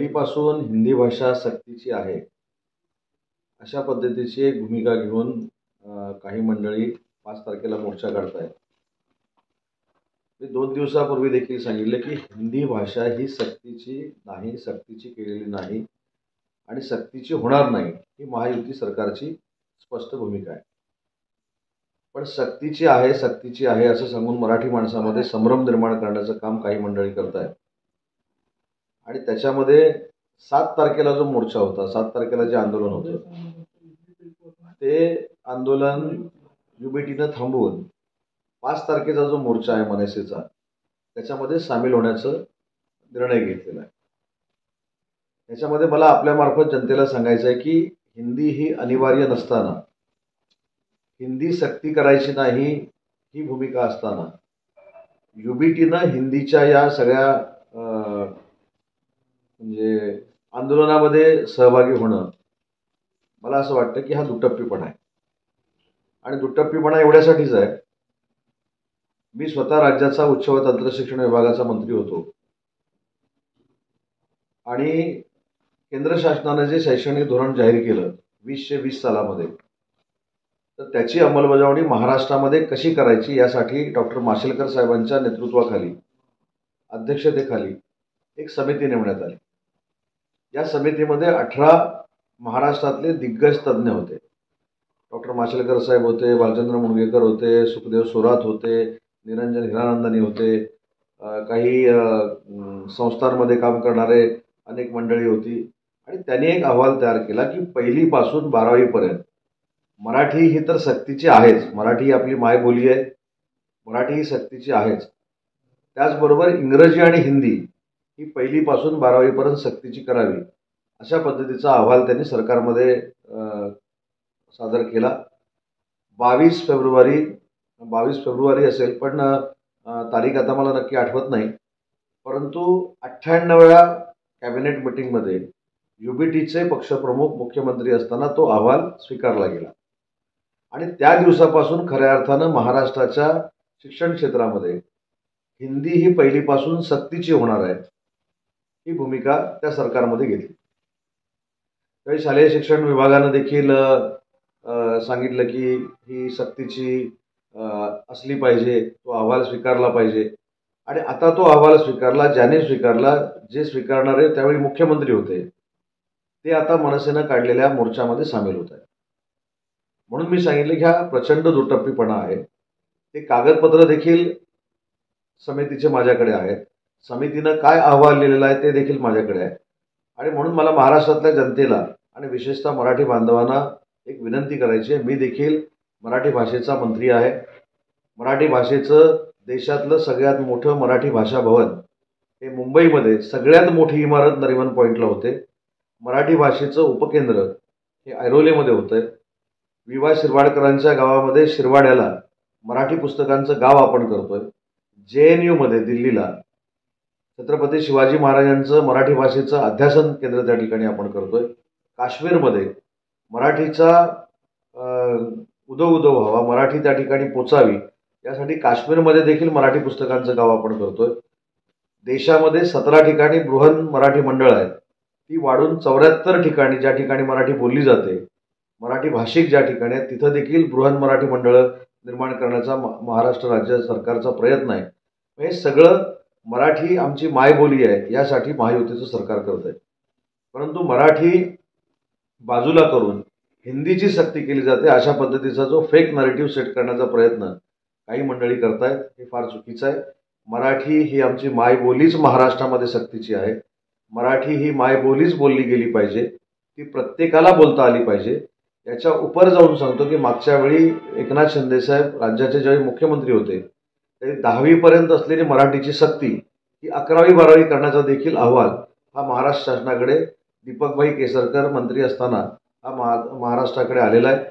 पहिलीपासून हिंदी भाषा सक्तीची आहे अशा पद्धतीची एक भूमिका घेऊन काही मंडळी 5 तारखेला मोर्चा काढतायत. मी 2 दिवसापूर्वी देखील सांगितले की हिंदी भाषा ही सक्तीची नाही, सक्तीची केलेली नाही आणि सक्तीची होणार नाही, ही महायुती सरकारची स्पष्ट भूमिका आहे. पण सक्तीची आहे असं सांगून मराठी माणसामध्ये संभ्रम निर्माण करण्याचं काम काही मंडळी करतायत. आणि त्याच्यामध्ये 7 तारखेला जो मोर्चा होता, 7 तारखेला जे आंदोलन होतं, ते आंदोलन युबीटीनं थांबवून 5 तारखेचा जो मोर्चा आहे मनसेचा, त्याच्यामध्ये सामील होण्याचा निर्णय घेतलेला आहे. त्याच्यामध्ये मला आपल्यामार्फत जनतेला सांगायचं आहे की हिंदी ही अनिवार्य नसताना, हिंदी सक्ती करायची नाही ही भूमिका असताना, युबीटीनं हिंदीच्या या सगळ्या म्हणजे आंदोलनामध्ये सहभागी होणं, मला असं वाटतं की हा दुटप्पीपणा आहे. आणि दुटप्पीपणा एवढ्यासाठीच आहे, मी स्वतः राज्याचा उच्च व तंत्रशिक्षण विभागाचा मंत्री होतो आणि केंद्र शासनाने जे शैक्षणिक धोरण जाहीर केलं 2020 सालामध्ये, तर त्याची अंमलबजावणी महाराष्ट्रामध्ये कशी करायची यासाठी डॉक्टर माशेलकर साहेबांच्या नेतृत्वाखाली, अध्यक्षतेखाली एक समिती नेमण्यात आली. या समितीमध्ये 18 महाराष्ट्रातले दिग्गज तज्ज्ञ होते. डॉक्टर माशेलकर साहेब होते, भालचंद्र मुणगेकर होते, सुखदेव सोरात होते, निरंजन हिरानंदानी होते, काही संस्थांमध्ये काम करणारे अनेक मंडळी होती. आणि त्यांनी एक अहवाल तयार केला की 1ली पासून 12वी पर्यंत मराठी ही तर सक्तीची आहेच, मराठी आपली मायबोली आहे, मराठी ही सक्तीची आहेच, त्याचबरोबर इंग्रजी आणि हिंदी ही 1ली पासून 12वी पर्यंत सक्तीची करावी, अशा पद्धतीचा अहवाल त्यांनी सरकारमध्ये सादर केला. 22 फेब्रुवारी असेल, पण तारीख आता मला नक्की आठवत नाही, परंतु 98व्या कॅबिनेट मिटिंगमध्ये युबीटीचे पक्षप्रमुख मुख्यमंत्री असताना तो अहवाल स्वीकारला गेला. आणि त्या दिवसापासून खऱ्या अर्थानं महाराष्ट्राच्या शिक्षण क्षेत्रामध्ये हिंदी ही 1ली पासून सक्तीची होणार आहे, ही भूमिका त्या सरकारमध्ये घेतली. त्यावेळी शालेय शिक्षण विभागानं देखील सांगितलं की ही सक्तीची असली पाहिजे, तो अहवाल स्वीकारला पाहिजे. आणि आता तो अहवाल स्वीकारला, ज्याने स्वीकारला, जे स्वीकारणारे त्यावेळी मुख्यमंत्री होते, ते आता मनसेनं काढलेल्या मोर्चामध्ये सामील होत आहेत. म्हणून मी सांगितलं की हा प्रचंड दुटप्पीपणा आहे. ते कागदपत्र देखील समितीचे माझ्याकडे आहेत, समितीनं काय अहवाल लिहिलेला आहे ते देखील माझ्याकडे आहे. आणि म्हणून मला महाराष्ट्रातल्या जनतेला आणि विशेषतः मराठी बांधवांना एक विनंती करायची आहे. मी देखील मराठी भाषेचा मंत्री आहे. मराठी भाषेचं देशातलं सगळ्यात मोठं मराठी भाषा भवन हे मुंबईमध्ये सगळ्यात मोठी इमारत नरिमन पॉईंटला होते. मराठी भाषेचं उपकेंद्र हे ऐरोलीमध्ये होतंय. वि. शिरवाडकरांच्या गावामध्ये शिरवाड्याला मराठी पुस्तकांचं गाव आपण करतोय. JNU मध्ये दिल्लीला छत्रपती शिवाजी महाराजांचं मराठी भाषेचं अध्यासन केंद्र त्या ठिकाणी आपण करतोय. काश्मीरमध्ये मराठीचा उदो व्हावा, मराठी त्या ठिकाणी पोचावी, यासाठी काश्मीरमध्ये देखील मराठी पुस्तकांचं गाव आपण करतोय. देशामध्ये 17 ठिकाणी बृहन मराठी मंडळ आहेत, ती वाढून 74 ठिकाणी, ज्या ठिकाणी मराठी बोलली जाते, मराठी भाषिक ज्या ठिकाणी आहेत, तिथं देखील बृहन मराठी मंडळं निर्माण करण्याचा महाराष्ट्र राज्य सरकारचा प्रयत्न आहे. हे सगळं मराठी आमची मायबोली आहे यासाठी महायुतीचं सरकार करत आहे. परंतु मराठी बाजूला करून हिंदीची सक्ती केली जाते, अशा पद्धतीचा जो फेक नरेटिव्ह सेट करण्याचा प्रयत्न काही मंडळी करतायत, हे फार चुकीचं आहे. मराठी ही आमची मायबोलीच महाराष्ट्रामध्ये सक्तीची आहे. मराठी ही मायबोलीच बोलली गेली पाहिजे, ती प्रत्येकाला बोलता आली पाहिजे. याच्या उपर जाऊन सांगतो की मागच्या वेळी एकनाथ शिंदे साहेब राज्याचे ज्यावेळी मुख्यमंत्री होते, त्यावेळी 10वी पर्यंत असलेली मराठीची सक्ती ही 11वी 12वी करण्याचा देखील अहवाल हा महाराष्ट्र शासनाकडे दीपकभाई केसरकर मंत्री असताना हा महाराष्ट्राकडे आलेला आहे.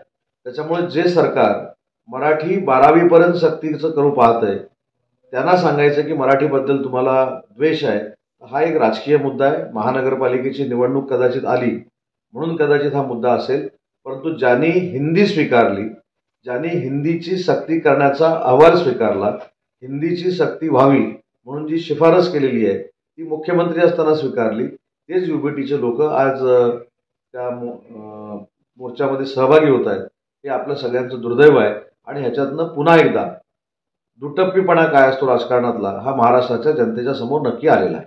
त्याच्यामुळे जे सरकार मराठी 12वी पर्यंत सक्तीचं करू पाहत आहे, त्यांना सांगायचं की मराठीबद्दल तुम्हाला द्वेष आहे. हा एक राजकीय मुद्दा आहे. महानगरपालिकेची निवडणूक कदाचित आली म्हणून कदाचित हा मुद्दा असेल, परंतु ज्यांनी हिंदी स्वीकारली, ज्यांनी हिंदीची सक्ती करण्याचा अहवाल स्वीकारला, हिंदीची सक्ती व्हावी म्हणून जी शिफारस केलेली आहे ती मुख्यमंत्री असताना स्वीकारली, तेच युबीटीचे लोक आज त्या मोर्चामध्ये सहभागी होत आहेत. हे आपलं सगळ्यांचं दुर्दैव आहे आणि ह्याच्यातनं पुन्हा एकदा दुटप्पीपणा काय असतो राजकारणातला हा महाराष्ट्राच्या जनतेच्या समोर नक्की आलेला आहे.